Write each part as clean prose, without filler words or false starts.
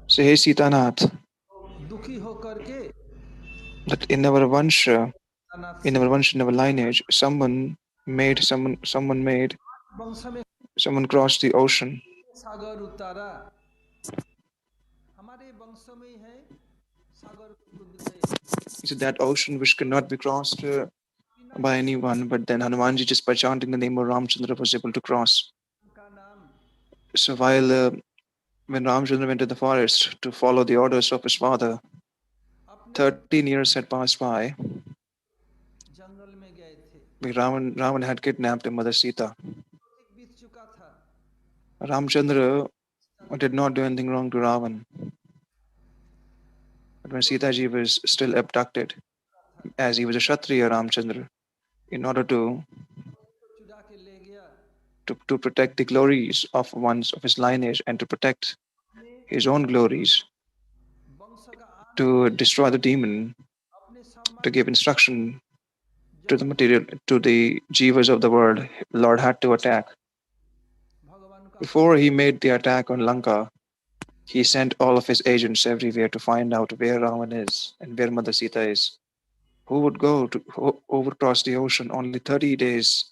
So hey Sitanath, that in our lineage, someone crossed the ocean. Is it that ocean which cannot be crossed by anyone, but then Hanumanji just by chanting the name of Ramchandra was able to cross. So when Ramchandra went to the forest to follow the orders of his father, 13 years had passed by. Ravan had kidnapped Mother Sita. Ramchandra did not do anything wrong to Ravan. But when Sita ji was still abducted, as he was a Kshatriya Ramchandra, in order to protect the glories of his lineage and to protect his own glories, to destroy the demon, to give instruction to the jivas of the world, Lord had to attack. Before he made the attack on Lanka, he sent all of his agents everywhere to find out where Ravan is and where Mother Sita is. Who would go to overcross the ocean? Only 30 days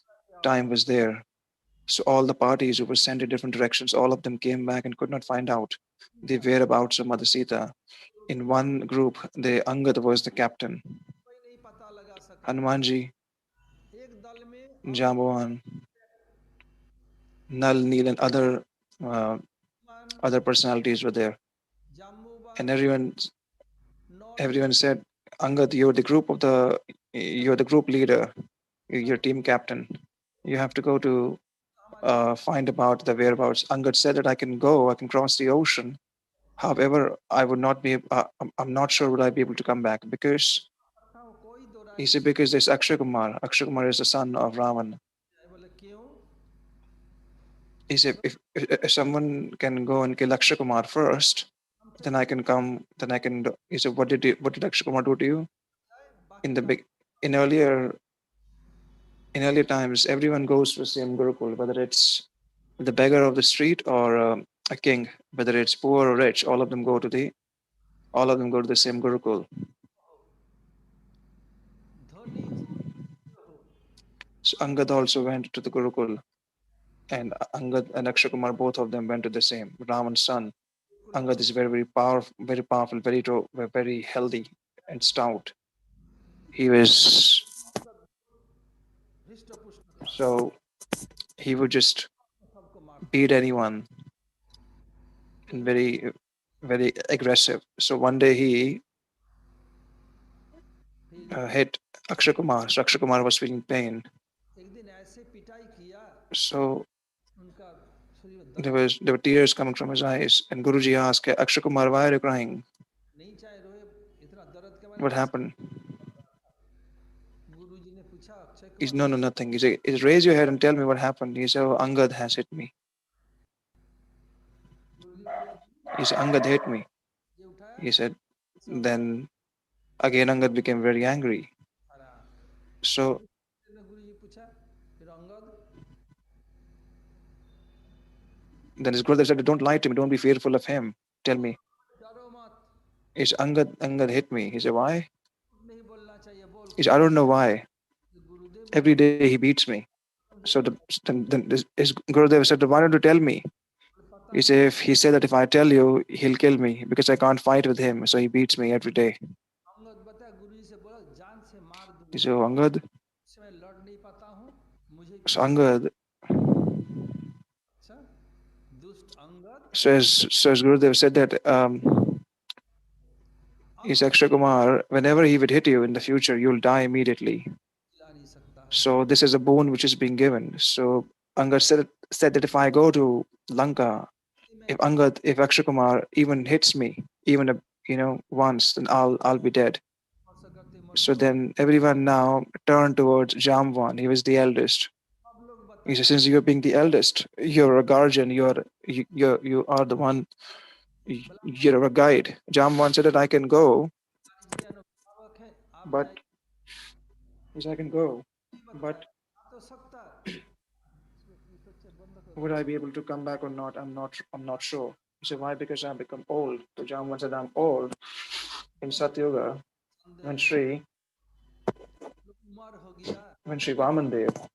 time was there. So all the parties who were sent in different directions, all of them came back and could not find out the whereabouts of Mother Sita. In one group, the Angad was the captain. Hanumanji, Jambavan, Nal, Neel, and other personalities were there. And everyone said, Angad, you're the group leader, you're team captain. You have to go to find about the whereabouts. Angad said that I can cross the ocean. However, I'm not sure would I be able to come back because he said because there's Akshay Kumar. Akshay Kumar is the son of Ravan. He said if someone can go and kill Akshay Kumar first, then I can come. Then I can. He said, what did Akshay Kumar do to you? In the big in earlier times, everyone goes to the same Gurukul, whether it's the beggar of the street or a king, whether it's poor or rich. All of them go to the same Gurukul. So Angad also went to the Gurukul, and Angad and Akshay Kumar, both of them went to the same Raman's son. Angad is very powerful, very healthy and stout. He was so he would just beat anyone and very aggressive. So one day he hit Akshay Kumar. So Akshay Kumar was feeling pain. So there were tears coming from his eyes, and Guruji asked, Akshay Kumar, why are you crying? What happened? He said, no, nothing. He said, raise your head and tell me what happened. He said, oh, Angad has hit me. He said, Angad hit me. He said, then again Angad became very angry. So then his brother said, don't lie to me, don't be fearful of him. Tell me. Is Angad hit me? He said, why? He said, I don't know why. Every day he beats me. So his Gurudev said, why don't you tell me? He said that if I tell you, he'll kill me because I can't fight with him. So he beats me every day. He said, oh, Angad. So Angad. So as Gurudev said that is Akshay Kumar, whenever he would hit you in the future, you'll die immediately. So this is a boon which is being given. So Angad said that if I go to Lanka, if Akshay Kumar even hits me, even once, then I'll be dead. So then everyone now turned towards Jamvan. He was the eldest. He said, since you're being the eldest, you're a guardian. You are the one. You're a guide. Jamvan said that I can go, but yes, I can go, but Would I be able to come back or not? I'm not sure. He said, why? Because I've become old. So Jamban said, I'm old. In Satyuga, when Sri when Sri Vamandev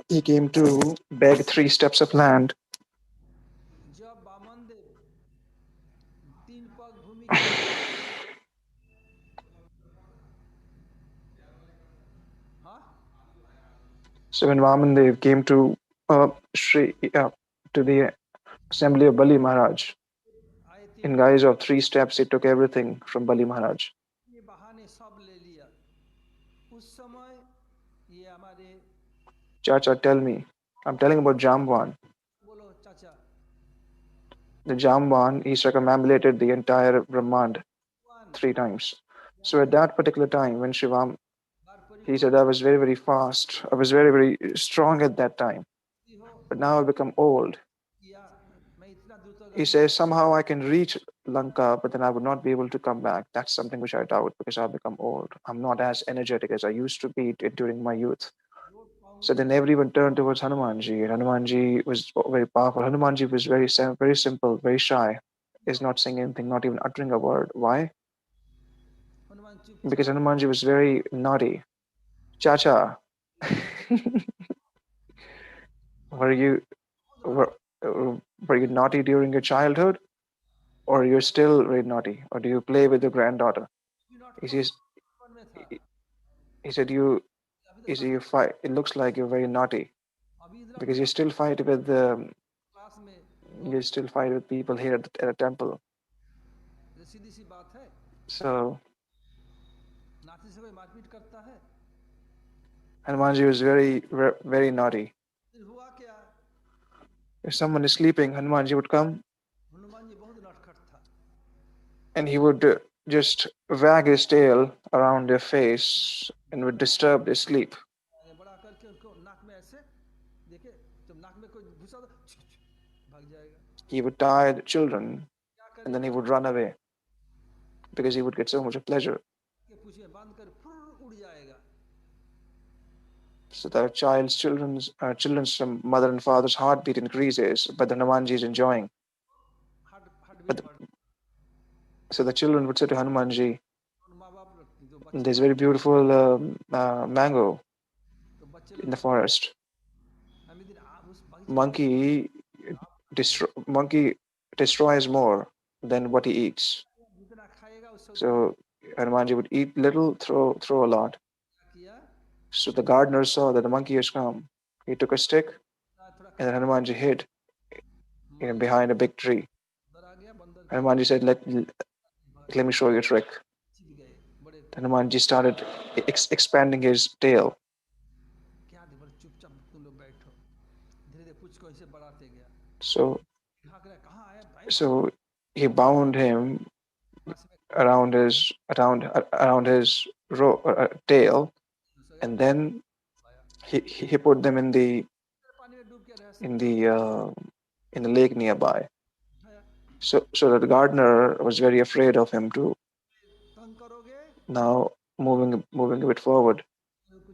he came to beg 3 steps of land. So when Vamandev came to Sri to the assembly of Bali Maharaj, in guise of 3 steps, he took everything from Bali Maharaj. Chacha, tell me. I'm telling about Jamban. The Jamban, he circumambulated the entire Brahmand 3 times. So at that particular time, when Shivam, he said, I was very, very fast. I was very, very strong at that time. But now I've become old. He says, somehow I can reach Lanka, but then I would not be able to come back. That's something which I doubt because I've become old. I'm not as energetic as I used to be during my youth. So then everyone turned towards Hanumanji, and Hanumanji was very powerful. Hanumanji was very simple, very shy. Is not saying anything, not even uttering a word. Why? Because Hanumanji was very naughty. Chacha, were you were, were you naughty during your childhood, or you're still very naughty, or do you play with your granddaughter? He says, he said you. He said you fight. It looks like you're very naughty because you still fight with people here at the temple. So Hanumanji was very naughty. If someone is sleeping, Hanumanji would come and he would just wag his tail around their face and would disturb their sleep. He would tie the children and then he would run away because he would get so much of pleasure. So the children's mother and father's heartbeat increases, but the Hanumanji is enjoying. But so the children would say to Hanumanji, "There's a very beautiful mango in the forest. Monkey monkey destroys more than what he eats. So Hanumanji would eat little, throw a lot. So the gardener saw that the monkey has come. He took a stick, and then Hanumanji hid behind a big tree. Hanumanji said, let me show you a trick." Hanumanji started expanding his tail. So, so he bound him around his tail, and then he put them in the uh, in the lake nearby. So the gardener was very afraid of him too. Now moving a bit forward,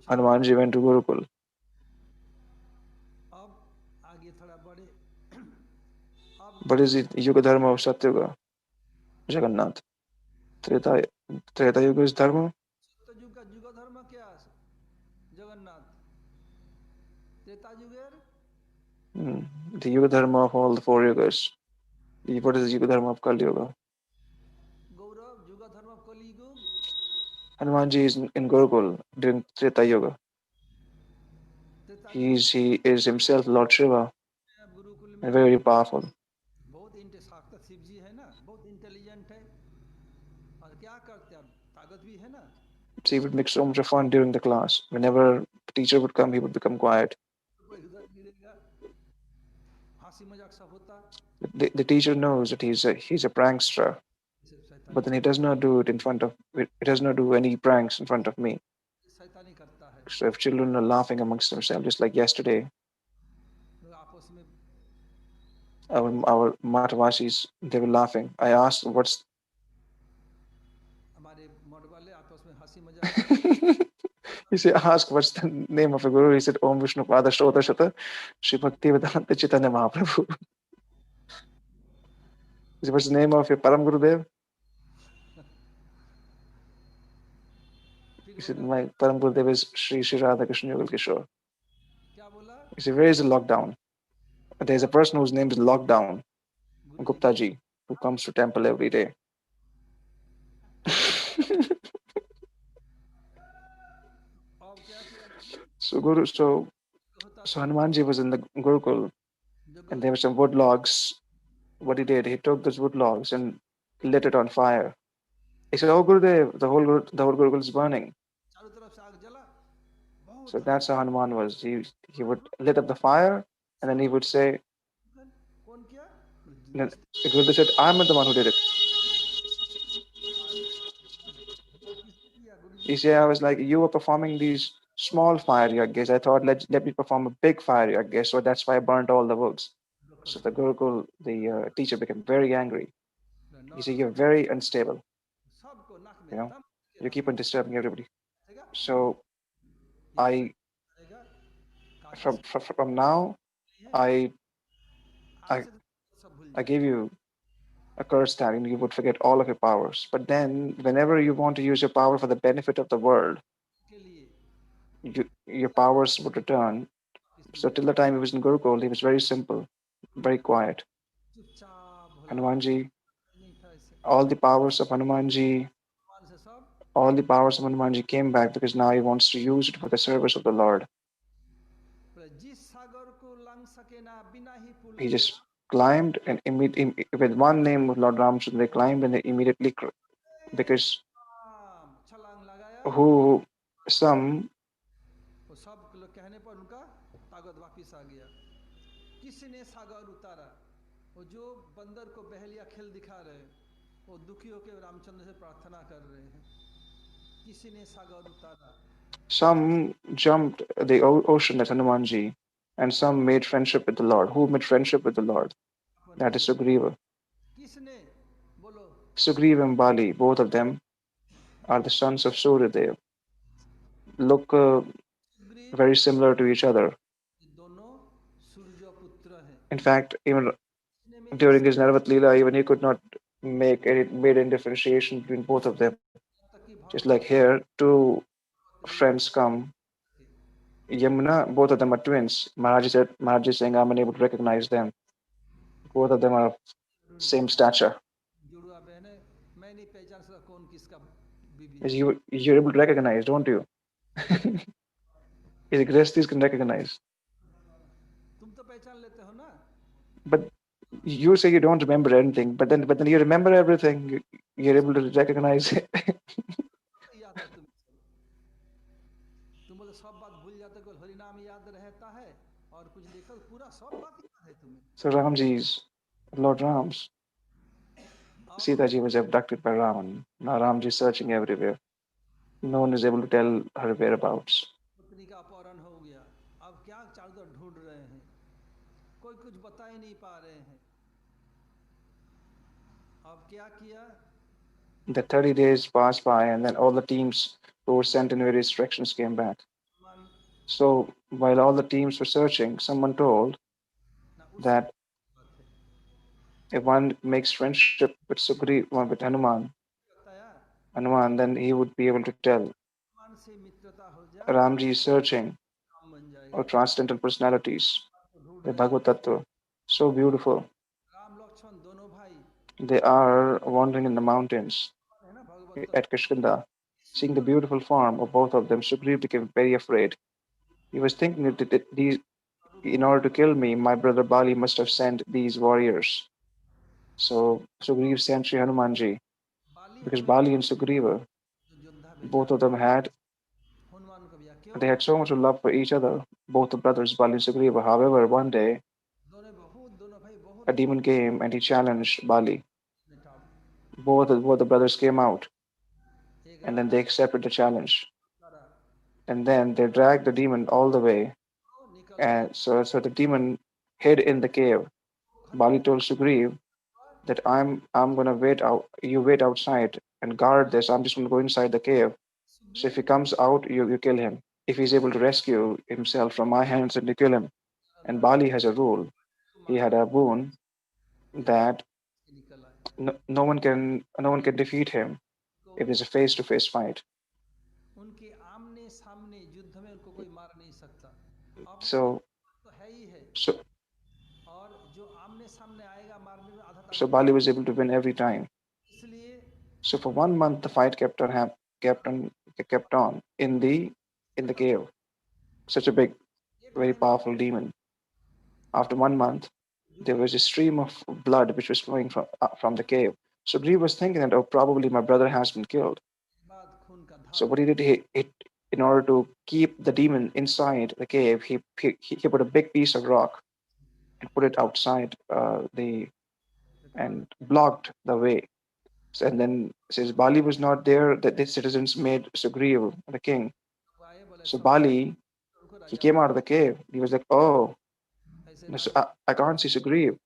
Hanumanji went to Gurukul. What is it? Yuga Dharma of Satyuga? Jagannath. Treta Treta Yuga is Dharma. Hmm. The Yuga Dharma of all the 4 yugas. What is the Yuga Dharma of Kali Yuga? Hanumanji is in Gurukul during Treta Yuga. He is himself Lord Shiva and very powerful. So he would make so much of fun during the class. Whenever the teacher would come, he would become quiet. The teacher knows that he's a prankster, but then he does not do it in front of. He does not do any pranks in front of me. So if children are laughing amongst themselves, just like yesterday, our Matavasis, they were laughing. I asked, "What's?" He said, ask what's the name of a guru? He said, Om Vishnu Pada Shrota Shata Shri Bhakti Vedanta Chaitanya Mahaprabhu. He said, what's the name of your Param Gurudev? फिर He said, बोला my Param Gurudev is Sri Sri Radha Krishna Yogal Kishore. क्या बोला? He said, where is the lockdown? There's a कौन? person whose name is Lockdown, Guru ji Gupta ji, who comes to temple every day. अब क्या किया गुरु? So Guru, so होता so था Hanumanji was in the Gurukul, जो and Guru there were some wood logs. What he did, he took those wood logs and lit it on fire. He said, "Oh Gurudev, the whole Gurukul is burning." चारों तरफ से आग जला, So बहुत that's how हल्का। Hanuman was. He would lit up the fire, and then he would say, कौन किया? then जिस Gurudev said, "I'm the one who did it." किसने किया गुरु जी? He said, "I was like, you were performing these small fire yagnas. I thought let me perform a big fire yagna, so that's why I burnt all the woods." So the Gurukul, the teacher, became very angry. He said, "You're very unstable. सबको नाक में You know, दम के you keep रखना on disturbing everybody." पड़ेगा। So ये I, सब करेगा, काशी from से from, from now, नहीं है, I आज I से तो सब भूल I जाएगा। give you a curse that and you would forget all of your powers. But then, whenever you want to use your power for the benefit of the world, के लिए your powers would return. किसने So दिया? till the time he was in Gurukul, he was very simple, very quiet. चुपचाप भोला बाबा, Hanumanji, नहीं था ऐसे। all the powers of Hanumanji, भगवान से सब all the powers of Hanumanji came back because now he wants to use it for the service of the Lord. बोले, जिस सागर को लांग सके ना बिना ही पुल He के, just climbed and with one name of Lord Ramchandra, they climbed and they immediately, because छलांग लगाया, who some वो सब लोग कहने पर उनका ताकत वापिस आ गया। किसने सागर उतारा? वो जो बंदर को बहेलिया खेल दिखा रहे, वो दुखी होकर रामचंद्र से प्रार्थना कर रहे हैं, किसी ने सागर उतारा। some jumped the ocean as Hanumanji, and some made friendship with the Lord. Who made friendship with the Lord? Upon That is बोलो, Sugriva. किसने? बोलो। Sugriva and Bali, both of them are the sons of Suryadev. Look Sugriva very similar to each other. ये दोनों सूर्य पुत्र हैं। In fact, even इतने में एक during his Narvat Leela, even he could not made any differentiation between both of them. तक कि Just like Bhagavad here, two Leela friends come. थे। Yamuna, both of them are twins. Maharaj is saying, I'm unable to recognize them. Both of them are of same stature. जुड़वा बहन है, मैं नहीं पहचान सकता कौन किसका बीबी है। As you're able to recognize, don't you? His Grestis can recognize. तुम तो पहचान लेते हो ना? But you say you don't remember anything, but then you remember everything. You're able to recognize it. तो याद है तुम्हें सब। तुम बोले सब बात भूल जाते, केवल हरि नाम याद रहता है और कुछ देखो पूरा सब बात याद है तुम्हें। So Ramji's, Lord Ram's, अब Sita ji was abducted by Ravan. Now Ramji is searching everywhere. No one is able to tell her whereabouts. पत्नी का अपहरण हो गया, अब क्या चारों तरफ ढूंढ रहे हैं, कोई कुछ बता ही नहीं पा रहे हैं। अब क्या किया? The 30 days passed by, and then all the teams who were sent in various directions came back. मन So while all the teams were searching, someone told ना उस समय that बात है, if one makes friendship with with बताया Hanuman, then he would be able to tell मन से मित्रता हो जाए, Ramji is searching काम बन or जाएगा। transcendental personalities, तो ढूंढ the रहे हैं, Bhagavad Tattva. So beautiful. Ram Lakshman दोनों भाई They are wandering in the mountains है ना भगवत at तत्व Kishkinda. Seeing the सुंदर। beautiful form of both of them, Sugriv became very afraid. He was thinking that these, in रूपों में order to kill me, my brother Bali must have sent these warriors. So Sugriv sent Sri Hanumanji Bali because हमेशा Bali and Sugriva, जो योद्धा भेजा, both of them Hanuman को भेजा, क्यों? they had so much love for each other, both the brothers Bali and Sugriva. However, one day दोनों भाई a बहुत demon came and he challenged Bali. निठाव। Both the brothers came out एक and then Raja they accepted the challenge. द्वारा And then they dragged the demon all the way. निकल गया, And so the demon hid in the cave. Bali told Sugriv that I'm gonna wait out. You wait outside and guard this. I'm just gonna go inside the cave. So if he Sugriva comes out, you kill him. If he's able to rescue himself from my hands, and you kill him. And Bali has a rule. को He मारने had a boon ये Ram that से निकल आए no one can defeat him को if there's a face-to-face fight. उनके आमने सामने युद्ध में उनको कोई मार नहीं सकता। अब So तो है ही है, so और जो आमने सामने आएगा मारने में आधा so ताकत Bali was able to win every time. इसलिए So for 1 month, the fight kept on in the cave. Such a big, एक very महीना powerful demon. After 1 month, there दुखी was a stream of blood which was flowing from the cave. So Grieve was thinking that, oh, probably my brother has been killed. के बाद खून का So Dhar what he did, in order to keep the demon inside the cave, he put a big piece of rock and put it outside the can't and blocked the way. So, and then since Bali was not there, that the citizens made Sugriv the king. आए बोले So सब Bali, उनको he Raja came out of the cave. He was like, oh, ऐसे no, so Raja I can't see Sugriv.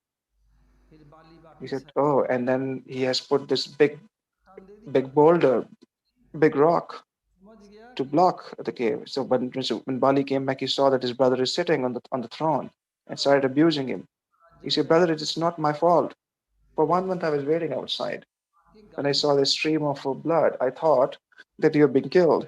फिर बाली He वापिस said, है oh, and then he has put this स्थान दे दिया। big boulder, big rock समझ गया to कि block the cave. So when Bali came back, he saw that his brother is sitting on the throne and started abusing him. He राज्य said, में brother, it's not my fault. For 1 month, I was waiting outside. की When I गाली saw this stream of blood, I thought that you have been killed.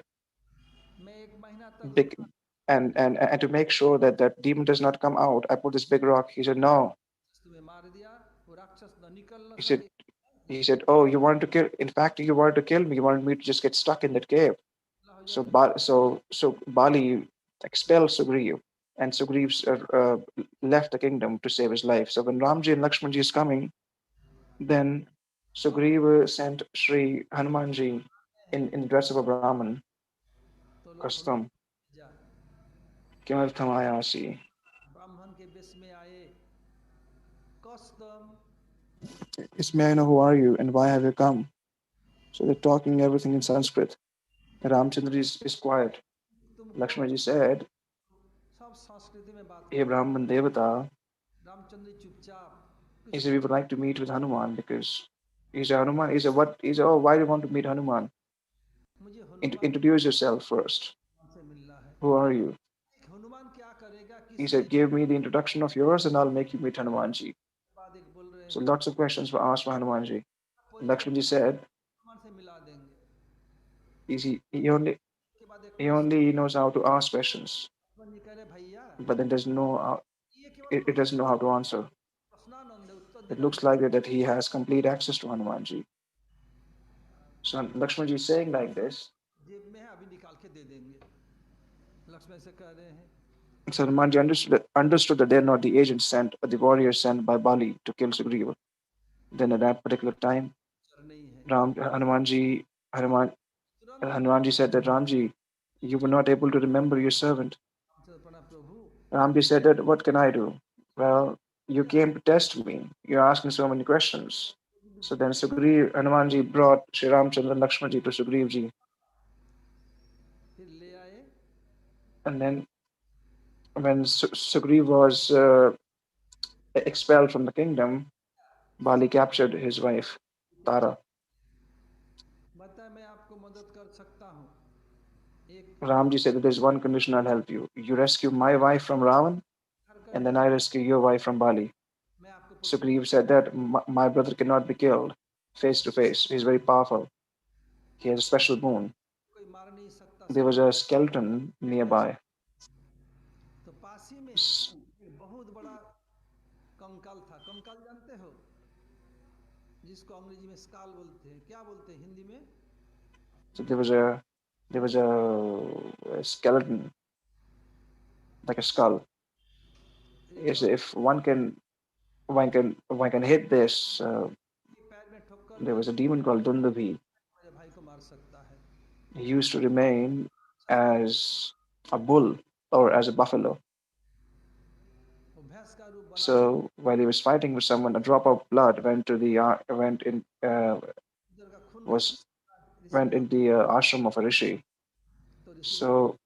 मैं एक महीना तक Big, रुका and to make sure that that demon does not come out, I put this big rock. He said, no. तुम्हें मार दिया, वो राक्षस न निकल न He said, सके। he said, oh, you wanted to kill. In fact, you wanted to kill me. You wanted me to just get stuck in that cave. अल्लाह हो So, जाता so Bali expelled Sugriv, and Sugriv left the kingdom to save his life. So when Ramji and Lakshmanji is coming, then जो Sugriv sent Sri Hanumanji हैं in the dress of a Brahman. तो लोग बोले Kastam जा kimartham ayasi. ब्राह्मण के वेश में आए कस्तम Yes, may I know who are you and why have you come? So they're talking everything in Sanskrit. Ramchandra is quiet. तुमको Lakshmanji said, सब संस्कृति में बात hey कर रहे Brahman Devata, हैं। रामचंद्र चुपचाप he कुछ said, we would like to meet with Hanuman because he's a Hanuman. He said, what? He said, oh, why do you want to meet Hanuman? मुझे हनुमान Introduce yourself first. से मिलना है। Who are you? Hanuman क्या करेगा He किस लिए said, give me the introduction of yours and I'll make you meet Hanumanji. बाद एक बोल रहे So हैं lots of questions were asked for Hanumanji. परिचय Lakshmanji said, हनुमान से मिला देंगे। he only उसके बाद एक he प्रश्न only knows how to ask questions, Hanuman ji कह रहे भैया but then doesn't know how, ये केवल it doesn't know how to answer. प्रश्नानंद है, उत्तर It देना looks like that he has complete access to Hanumanji. So Lakshmanji is saying like this. जेब में है अभी निकाल के दे देंगे। लक्ष्मण से कह रहे हैं So Hanumanji understood that they're not the agents sent, or the warriors sent by Bali to kill Sugriva. Then at that particular time, sir नहीं है Hanuman, तुरंत Hanumanji said that Ramji, you were not able to remember your servant. Ramchandra प्रणाम प्रभु Ramji said that, what can I do? Well, you came to test me. You're asking so many questions. So then Hanumanji brought Sri Ramchandra and Lakshmanji to Sugrivji. फिर ले आए And then when Sugriv was expelled from the kingdom, Bali captured his wife, पूछा Tara. बता मैं आपको मदद कर सकता हूँ एक Ramji said that there's one condition I'll help you. You rescue my wife from Ravan, घर and करके then I rescue your wife from Bali. मैं आपको पृथ्वी Sugriv said that my brother cannot be killed face to face. He's very powerful. He has a special boon. कोई मार नहीं सकता There सब was a skeleton nearby. तो पासी में So एक बहुत बड़ा कंकाल था। कंकाल जानते हो जिसको अंग्रेजी में स्काल बोलते हैं, क्या बोलते हैं हिंदी में? there was a skeleton like a skull. एक Yes, if one can hit this, पैर में ठोकर there they was a demon called Dundavi. मेरे भाई को मार सकता है। He used to remain as a bull or as a buffalo. वो भैंस का रूप बना ले So while he was fighting with someone, a drop of blood इधर का खून का was ऋषि went का in the ashram of a rishi. तो ऋषि लोग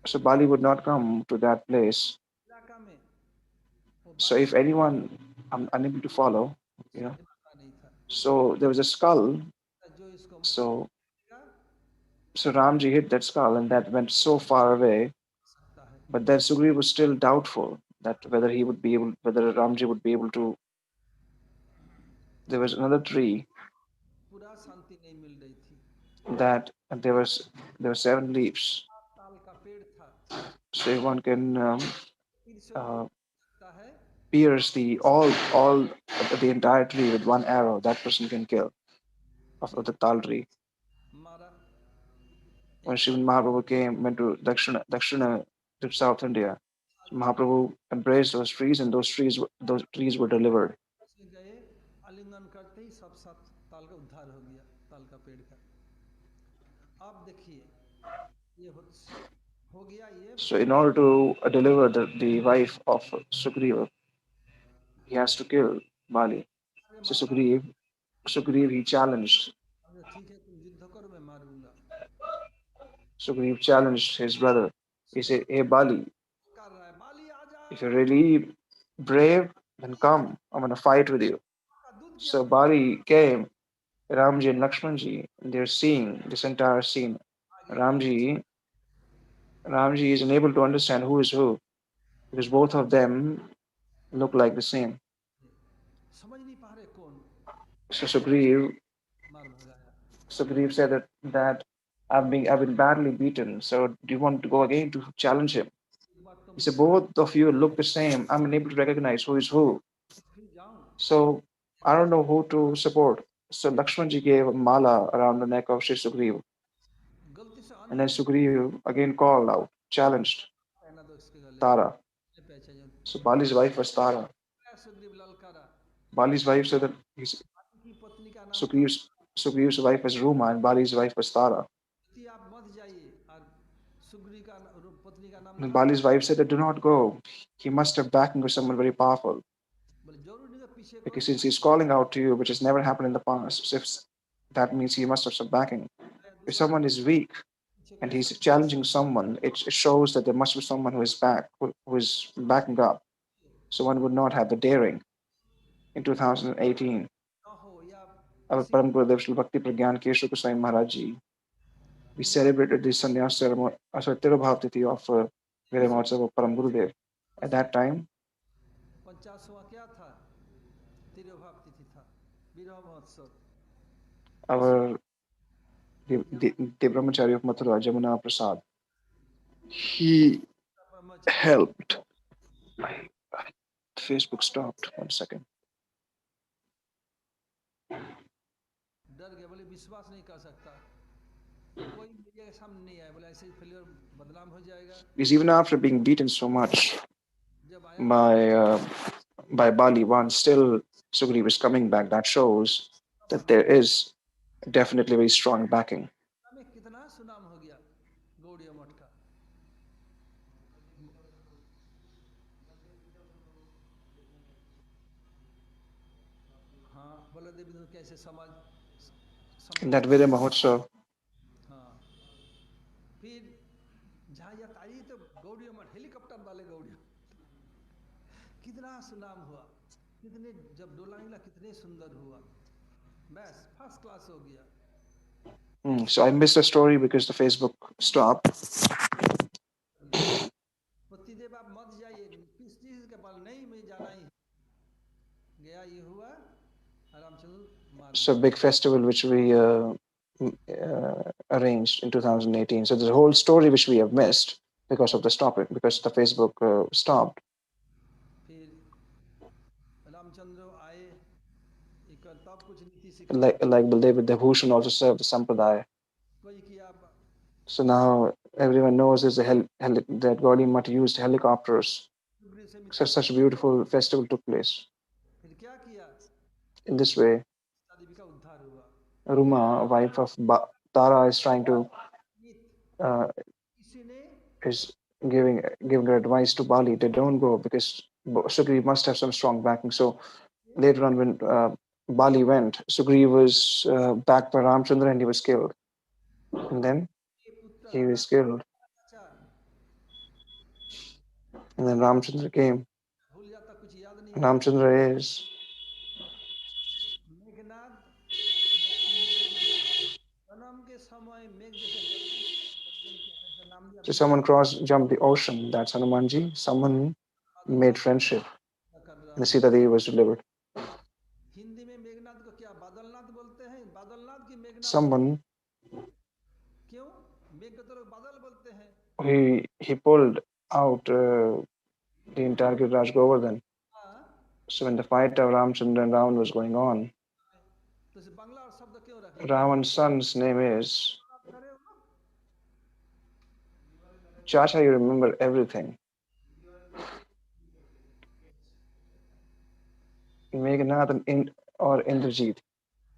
So Bali would not come to that place. इलाका में वो So Bali if anyone, I'm unable to follow, से yeah. कोई मारता नहीं था। So there was a skull. जो इसको So मारेगा So Ramji hit that skull, and that went so far away. सकता है But then Sugriv was still doubtful that whether he would be able, whether Ramji would be able to. There was another tree पूरा शांति नहीं मिल रही थी that there were seven leaves, ताल का पेड़ था so one can फिर से वो uh, सकता है pierce the entire tree with one arrow. That person can kill of फिर the tal tree. मारा When एक Shivan Mahaprabhu went to Dakshina to South India, so Mahaprabhu embraced those trees were delivered. से गए आलिंगन करते ही सब सात ताल का उद्धार हो गया ताल का पेड़ का अब देखिए ये हो गया ये So in order to deliver the wife of Sugriva, he has to kill Bali. अरे So माता Sugriv he challenged. अरे ठीक है तुम युद्ध करो मैं मारूंगा Sugriv challenged his brother. He said, "Hey Bali, कर रहा है बाली आ जा if you're really brave, then come. I'm gonna fight with you." का दूध किया So Bali came. Ramji and Lakshmanji, they're seeing this entire scene. आगे बढ़ Ramji, Ramji is unable to understand who is who because both of them look like the same. समझ नहीं पा रहे कौन So मार भगाया Sugriv said that I've been badly beaten. So do you want to go again to challenge him? एक बार तुम He said, भी साथ both of you look the same. I'm unable to recognize who is who. फिर जाऊं So I don't know who to support. So Lakshmanji gave a mala around the neck of Shri Sugriv. गलती से And then अनहोनी Sugriv again called out, challenged पहना दो इसके गले में Tara. पहचान So Bali's wife was Tara. Sugriva ललकारा Bali's wife said that हाथी की पत्नी का नाम था Sugriv's wife was Ruma and Bali's wife was Tara. यदि आप मत जाइए और सुग्री का पत्नी का नाम And था Bali's wife said that do not go. He must have backing of someone very powerful. बोले जरूर नहीं तो पीछे Because करो since he's calling out to you, which has never happened in the past, so if that means he must have some backing. या If दूसरा someone is weak पीछे and कैसे he's challenging someone, it shows that there must be someone who is backing up. So one would not have the daring in 2018. न हो या Our किसी Param Gurudev Srila Bhakti Pragyan Keshu Kusai Maharaj Ji, we Puja celebrated the sannyas ceremony, Tirobhav Tithi of Veera इस Mahotsav of Param Gurudev. At प्रसिद्ध that time, 50वां क्या था तिरुभाव तिथि था विरह महोत्सव इस our the Brahmachari of Mathura, Jamuna Prasad, he Brahmachari helped. My Facebook stopped. 1 second. डर गए बोले विश्वास नहीं कर सकता कोई मीडिया के सामने नहीं आया बोले ऐसे ही फेलियर बदनाम हो जाएगा Because even after being beaten so much जब आया तो by Bali, once still Sugriv is coming back. That shows that there is definitely very strong backing. में कितना सुनाम हो गया गौड़िया मठ का हाँ बलदेव विष्णु कैसे समाज In संपूर्ण that Veera Mahotsav, हाँ फिर जहाँ यह तारी तो गौड़िया मठ हेलीकॉप्टर वाले गौड़िया कितना सुनाम हुआ कितने जब डोला निकला कितने सुंदर हुआ बस फर्स्ट क्लास हो गया so I missed the story because the Facebook stopped. पतिदेव आप मत जाइए किस चीज के पास नहीं मैं जाना ही गया ये हुआ रामचंद्र मार So दिया big festival which we arranged in 2018. So there's a whole story which we have missed because of this topic, because the Facebook stopped. फिर रामचंद्र आए एक तब कुछ नीति सिखाए Like Baldev Devbhushan also served the Sampradaya. कोई किया So now everyone knows that Gaudi Mutt used helicopters. Sugriva से Mithila Such a beautiful festival took place. फिर क्या किया In this way, Sita Devi का उद्धार हुआ Ruma, wife of Tara, is trying to नित uh, किसी ने is giving her advice to Bali. They don't go because Sugriv must have some strong backing. So later on, when Bali went, Sugriv was backed by Ramchandra and he was killed. And then ये पुत्र he हरा was killed. अच्छा And then Ramchandra came. भूल जाता कुछ याद नहीं है Ramchandra is मेघनाथ जन्म के समय मेघ जैसे So someone jumped the ocean. That's Hanumanji. Someone बादल made साहब friendship. कर रहा And हूँ। Sita Devi was delivered. Hindi में मेघनाद को क्या बादलनाथ बोलते हैं? बादलनाथ की मेघनाद बोलते Someone हैं? क्यों? मेघ को तो लोग बादल बोलते हैं। he pulled out the entire Giriraj Govardhan. हाँ, So when the fight of Ramchandra and Ravan was going on, तो इसे बांग्ला और शब्द क्यों रखे? Ravan's son's name is बात करें वो लोग? Chacha. You remember everything. Meghnad and or Indrajit,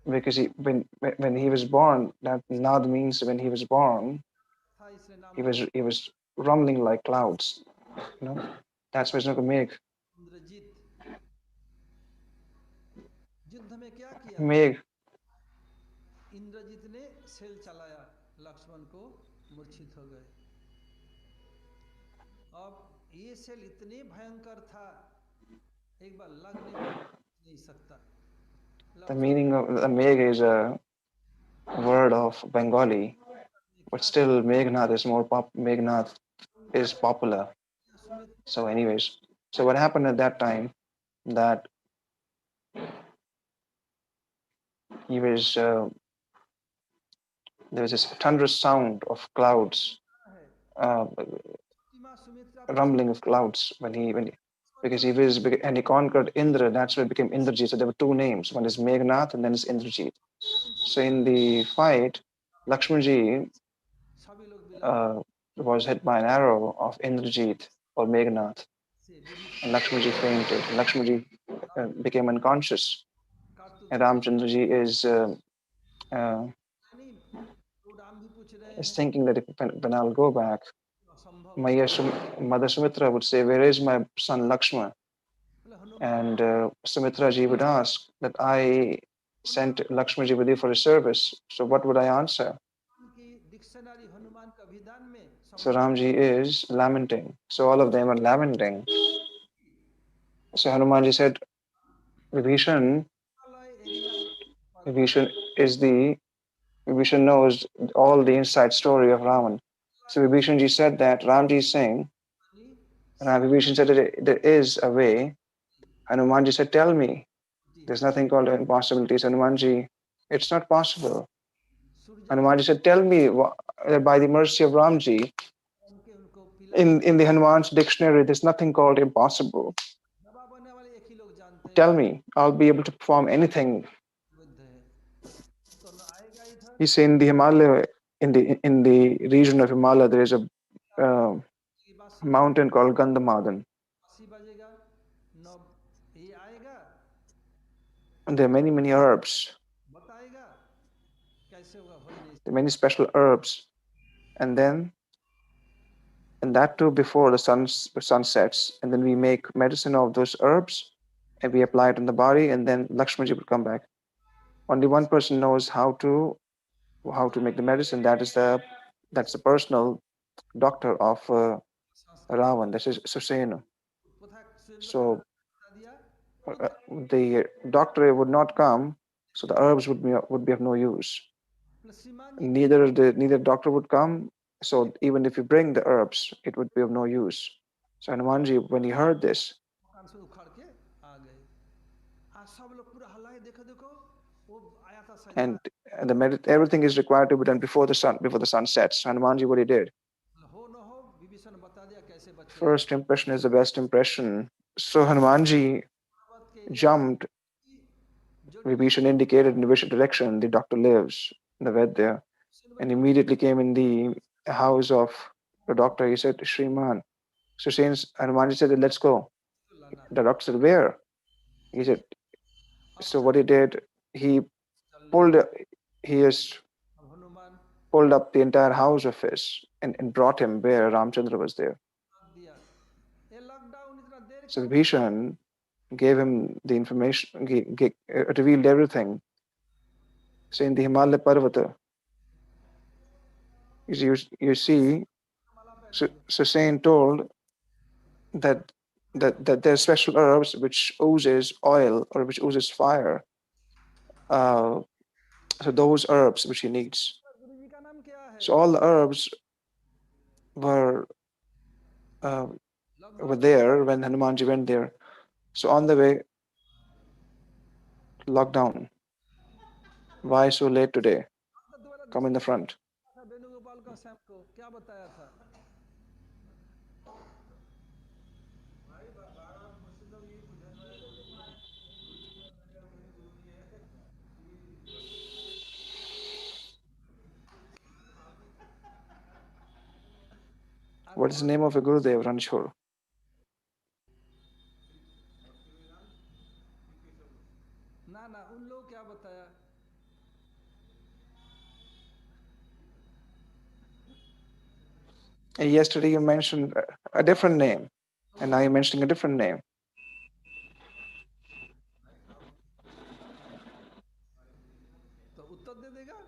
because when he was born, that Nad means when he was born, था इसने नाम he was rumbling like clouds. You know, that's why it's not a Megh. Indrajit. युद्ध में क्या किया था? Megh. Indrajit ने cell चलाया, लक्ष्मण को मूर्छित हो गए। अब ये सेल इतने भयंकर था, एक बार लगने पर नहीं सकता। The Lakshman meaning of the Megh is a word of Bengali, ने but क्या still Meghnad is more Meghnad is popular. किया? Sumitra So, anyways, so what happened at that time that he was there was this thunderous sound of clouds, है, uh, छोटी माँ सुमित्रा पूछती rumbling of clouds when Lakshman because को he was and he conquered Indra. That's why it became Indrajit. So there were two names. One is Meghnath and then is Indrajit. So in the fight, Lakshmanji सभी लोग बिलख uh, was hit by an arrow of Indrajit or Meghnath, से Vibhishan and Lakshmanji fainted. Lakshmanji became unconscious, कार्तुक and ji Ramchandraji uh, नहीं, तो राम भी पूछ रहे is हैं thinking that if when I'll go back, असंभव है। Mother Sumitra would say, "Where is my son Lakshman?" बोले Hanuman And Sumitra ji would ask that I sent Hanuman Lakshmanji with you for a service. So what would I answer? की dictionary Hanuman का विधान में So संभव Ramji is lamenting. So all of them are lamenting. So Hanumanji said, Vibhishan, area पर्वत Vibhishan is the Vibhishan knows all the inside story of Raman. So Vibhishan ji said that Ramji is saying, and Vibhishan said that there is a way. Hanumanji said, tell me. There's nothing called impossibilities. Hanumanji, it's not possible. Surya Hanumanji said, tell me by the mercy of Ramji, उनके उनको पिला in the Hanuman's dictionary, there's nothing called impossible. जवाब बनने वाले एक ही लोग जानते हैं, Tell me, I'll be able to perform anything. Buddha है तो न आएगा इधर He said in the Himalaya, in the region of Himalaya, there is a uh, की बासी mountain called Gandhamadhan. बासी बजेगा न ये आएगा And there are many herbs, बताएगा कैसे होगा, हो ही नहीं there are many special herbs. And then, and that too before the sun sets. And then we make medicine of those herbs and we apply it on the body, and then Lakshmanji will come back. Only one person knows how to make the medicine. That's the personal doctor of संस्कार Ravan. This is Susena. तथा सुरेंद्र का So बता दिया वो the doctor would not come, so the herbs would be of no use. श्रीमान जी के Neither doctor would come, so even if you bring the herbs, it would be of no use. So Hanumanji, when he heard this, मकान से उखाड़ के आ गए। आज सब लोग पूरा हल्लाए, देखो देखो वो आया था and सैतान, everything is required to be done before the sun sets. So Hanumanji, what he did, हो न हो विभीषण बता दिया कैसे बचेगा। first impression is the best impression. So Hanumanji पर्वत के एरिया में jumped. जो Vibhishan indicated in which direction the doctor lives, the vet there, and सुनवती immediately came in the house of the doctor. He said, Shriman. So since Hanumanji said, let's go. लाना The doctor said, where? He said, अब so चल what he did, he चलने pulled, लगा। he has अब Hanuman pulled up the entire house of his and brought him where Ramchandra was there. रख दिया, ये lockdown इतना देर So क्यों? Vibhishan gave him the information, revealed everything. So in the Himalaya Parvata, you see, माला पहना दिया, so Sain told that that there are special herbs which oozes oil or which oozes fire. Uh, so those herbs which he needs. गुरु जी का नाम क्या है? So all the herbs were uh, were लगभग there when Hanumanji went there. So on the way, lockdown. Why so late today? आपका द्वारा Come in the front. था वेणुगोपाल का श्याम को क्या बताया था? What is the आगमन name of your Gurudev, Ranchor? ना ना उन लोग क्या बताया? Yesterday you mentioned a different name, and now you're mentioning a different name. तो उत्तर दे देगा।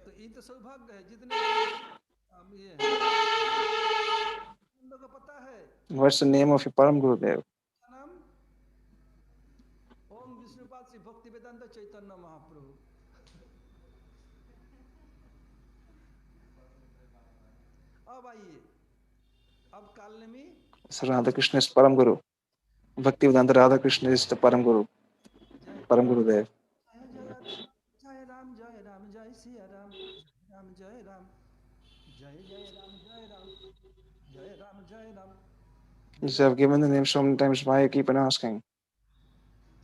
तो ये तो सौभाग्य है जितने लोग ये हैं उन लोगों को पता है What's the name of your Param Gurudev? क्या नाम? ओम विष्णुपाद श्री भक्ति वेदांत चैतन्य महाप्रभु। अब आइए, अब Kalanemi So Radha Krishna is Param Guru. Bhaktivedanta Radha Krishna is the Param Guru, जय Param Gurudev. जय राम जय राम जय सिया राम जय राम जय जय राम जय राम जय राम जय Ram You have given the name so many times. Why you keep on asking?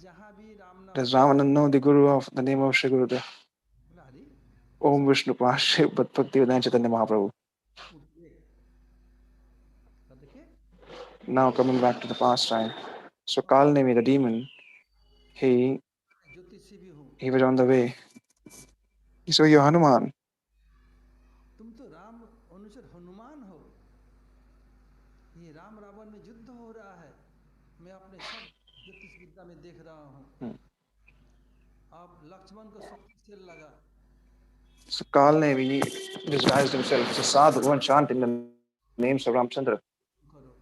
जहाँ भी राम नाम Does Ramanand know the Guru of the name of Shri Gurudev? बोला हरी Om Vishnu Pashi Bhaktivedanta Chaitanya Mahaprabhu. तो देखिए Now coming back to the past time. So Kalnemi, the demon, he ज्योतिषी भी हूँ he was on the way. So you Hanuman. तुम तो राम अनुचर हनुमान हो ये राम रावण में युद्ध हो रहा है मैं अपने सब ज्योतिष विद्या में देख रहा हूँ अब लक्ष्मण को शक्ति से लगा So Kalnemi disguised himself as a sadhu and chanting the names of Ramchandra. करो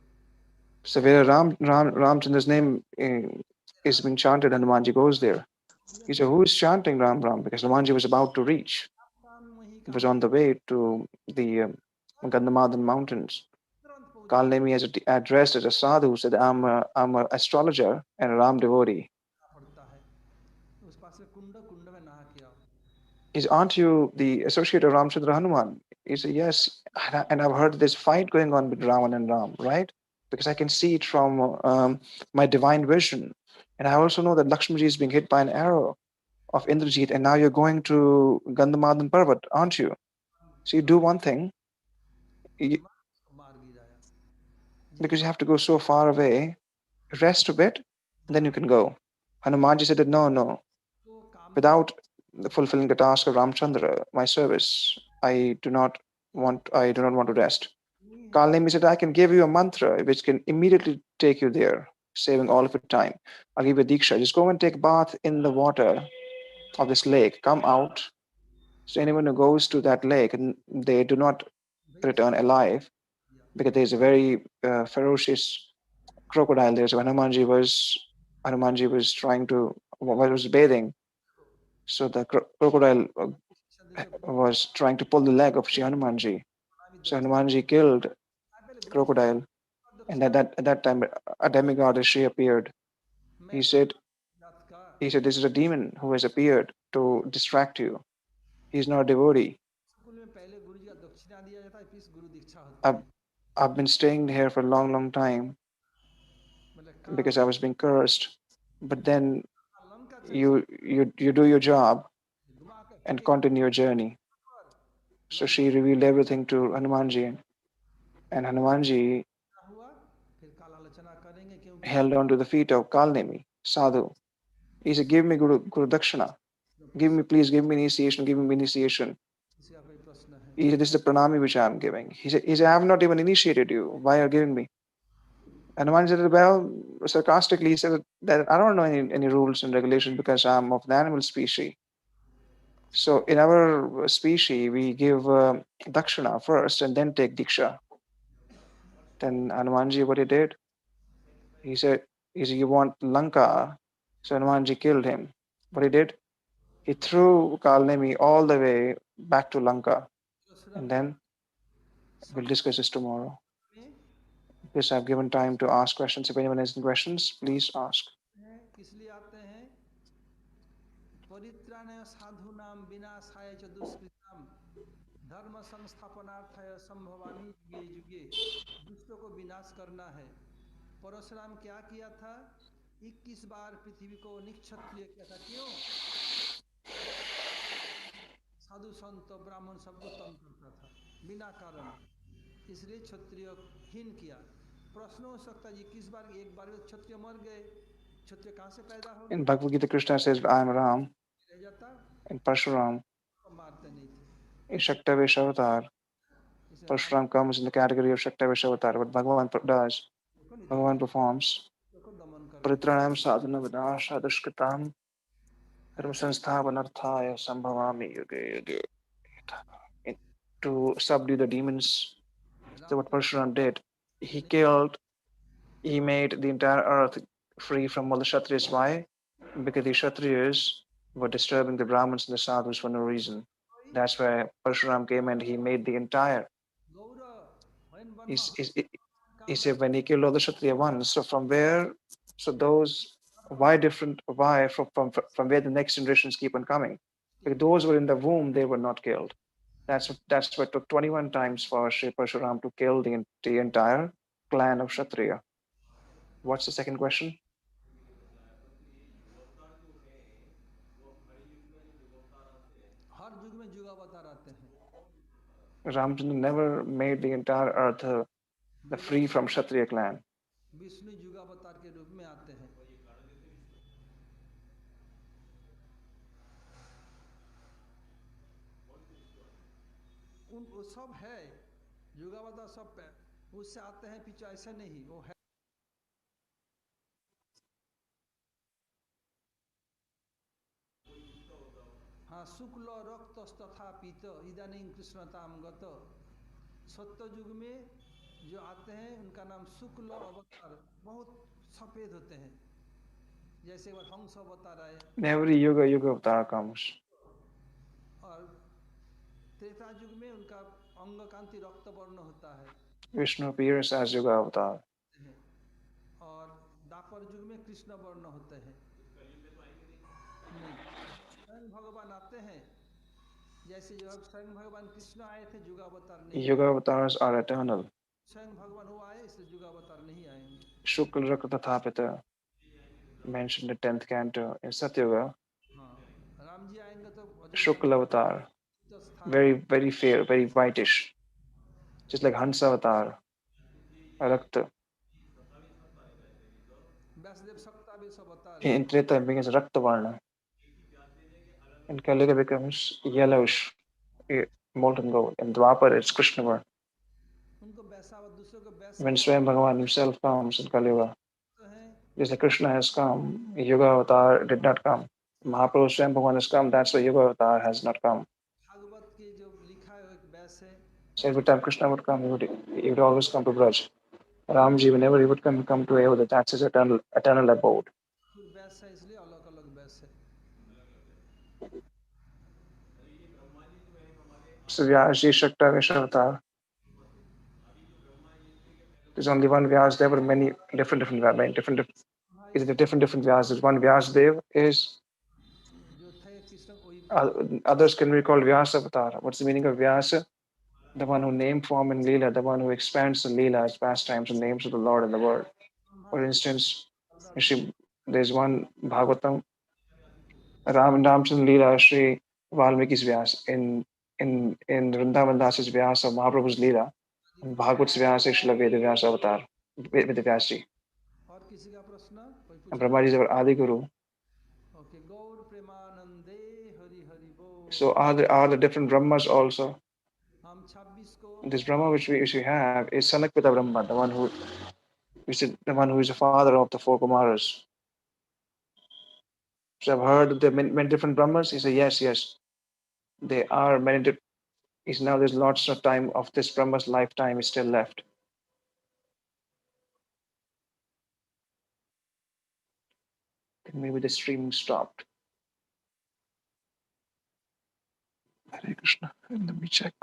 So where Ramchandra's name is being chanted, Hanumanji goes there. बोले He said, who is chanting Ram Ram? Because Hanumanji was about to reach. काम वही He was काम on the way to the Gandhamadhan mountains. तुरंत पहुंच गया Kalnemi as addressed as a sadhu said, I'm an astrologer and a Ram devotee. पड़ता है उस पास में कुंड में नहा किया Is aren't you the associate of Ramchandra Hanuman? He said, yes. And I've heard this fight going on with Ravan and Ram, right? Because I can see it from my divine vision. And I also know that Lakshmiji is being hit by an arrow of Indrajit, and now you're going to Gandhamadhan Parvat, aren't you? So you do one thing, Hanuman को मार गिराया because you have to go so far away, rest a bit, and then you can go. Hanumanji said that no, no, तो काम को without fulfilling the task of Ramchandra, my service, I do not want to rest. नहीं है Kalnemi said, I can give you a mantra which can immediately take you there, saving all of your time. I'll give you a diksha. Just go and take a bath in the water of this lake. Come out. So anyone who goes to that lake, they do not भैया return alive because there's a very ferocious crocodile there. So Hanumanji was trying to was bathing. So the crocodile शिक्षा देते was trying to pull the leg of Shri Hanumanji. Pranami So दक्षिणा Hanumanji killed पहले the Guru ji crocodile, and दक्षिणा at that time a demigod Shri appeared. मैं He said, जात का this is a demon who has appeared to distract you. He's not a devotee. School में पहले गुरु जी का दक्षिणा दिया जाता है फिर गुरु दीक्षा होती I've, है I've been staying here for a long, long time मतलब कहाँ because I was being cursed. But then Lanka चले you do your job घुमा के and फेंके continue your journey. पर So Lanka she revealed everything to Hanumanji, and Hanumanji क्या हुआ फिर काल आलोचना करेंगे क्योंकि held on to the feet of Kalnemi, sadhu. He said, give me Guru Dakshina. Please give me initiation, give me initiation. किसी का कोई प्रश्न है He said, this is the pranami which I am giving. He said, I have not even initiated you. Why are you giving me? And Hanuman said, well, sarcastically, he said that I don't know any rules and regulations because I'm of the animal species. So in our species, we give dakshina first and then take diksha. Then Hanumanji, what he did, he said, you want Lanka? So Hanumanji killed him. What he did, he threw Kalnemi all the way back to Lanka. And Parshuram then we'll सब discuss this tomorrow. में Yes, I've given time to ask questions. If anyone has any questions, please ask. हैं, किस लिए आते हैं? परित्राणाय साधूनां विनाशाय च दुष्कृतां धर्म संस्थापनार्थाय संभवामि युगे युगे। दुष्टों को विनाश करना है। परशुराम क्या किया था? 21 बार पृथ्वी को निक्षत्रिय किया था। क्यों? साधु संत ब्राह्मण सबको तंग करता था बिना कारण, इसलिए क्षत्रिय हीन किया। प्रश्न हो सकता है, 21 बार, एक बार में क्षत्रिय मर गए, क्षत्रिय कहाँ से पैदा हो In गए? Bhagavad Gita, Krishna says, I am Ram. रह जाता In Parshuram तो मारते नहीं थे। is Shaktavesh avatar. इसे Ram Parshuram comes in the category of Shaktavesh avatar. What Bhagavan does, को नहीं Bhagavan performs को damaन करने के Paritranam sadhana vinasha dushkritam dharma sansthapanarthaya sambhavami yuge yuge. To subdue the demons. So Ram what Parshuram did, he made the entire earth free from all the Kshatriyas. Why? Because the Kshatriyas were disturbing the Brahmins and the Sadhus for no reason. कोई That's why Parshuram came and he made the entire. Gaurav वैन बन्म He, he कामना said when he killed all the Kshatriya ones. So from where? So those why different? Why from where the next generations keep on coming? Because those were in the womb, they were not killed. That's what took 21 times for Sri Parshuram to kill the entire clan of Kshatriya. What's the second question? हर युग में युगावतार आते हैं। Ramchandra never made the entire earth the Vishnu free from Kshatriya clan. Vishnu युगावतार के रूप में आते हैं। उन वो सब है, युगावतार सब उससे आते हैं पीछे, ऐसा नहीं, वो है। हाँ, शुक्ल रक्त तथा पीत इदानीं कृष्णताम गत। सत्य युग में जो आते हैं उनका नाम शुक्ल अवतार, बहुत सफेद होते हैं, जैसे एक बार हंस अवतार आए। In every yuga avatar comes. और त्रेता युग में उनका अंग कांति रक्त वर्ण होता है। Vishnu appears as Yuga avatar. और दापर युग में कृष्ण वर्ण होते हैं। नहीं, स्वयं भगवान आते हैं, जैसे जो स्वयं भगवान कृष्ण आए थे, युगावतार नहीं आए। Yuga avatars are eternal. स्वयं भगवान वो आए, इसलिए युगावतार नहीं आएंगे। Shukla Rakatathapita mentioned the 10th canto in Satyuga. हाँ, राम जी आएंगे तो अयोध्या Shukla avatar, स्थान very, very fair, very whitish, just like Hansa avatar, Rakta. Vyasdev सप्ताह भी सब अवतार है। In Treta it becomes Rakta Varna. In Kali Yuga becomes yellowish, molten gold. In Dwapar it's Krishna Varna. उनको वैसा दूसरों को वैसा When Swayam Bhagavan himself comes in Kali Yuga, है। just like Krishna has come, Yuga avatar did not come. Mahaprabhu Swayam Bhagavan has come, that's why Yuga avatar has not come. Bhagavat के जो लिखा है एक व्यास है। So every time Krishna would come, he would always come to Braj. Ramji, whenever he would come to Ayodhya, that's his eternal abode. फिर व्यास है, इसलिए अलग अलग व्यास है। So Vyasji, Shakta, Vishavatar. There's only one Vyas. There were many different is it different Vyasas? One Vyasdev is जो थे कृष्ण वही others can be called Vyasa Avatar. What's the meaning of Vyasa? The one who name, form, and Leela, the one who expands the Leela as pastimes and names of the Lord in the world. Brahma For ji instance, there's one Bhagavatam, Ramchandra Leela, Sri Valmiki's Vyas. In Vrindavan Das's Vyasa, Mahaprabhu's Leela, and Bhagavata's Vyasa, Srila Veda Vyasa Avatar, Veda Vyasji. और किसी का प्रश्न कोई And पूछना? Brahmaji is our Adi Guru. Okay, Gaur प्रेमानंदे Hari Hari So बोल। are the different Brahmas also. हम 26 को This Brahma which we have is Sanakpita Brahma, the one who is the father of the four Kumaras. So I've heard that there are many different Brahmas. He said, yes. There are many. Is now there's lots of time of this Brahma's lifetime is still left. Then maybe the streaming stopped. Hare Krishna. Let me check.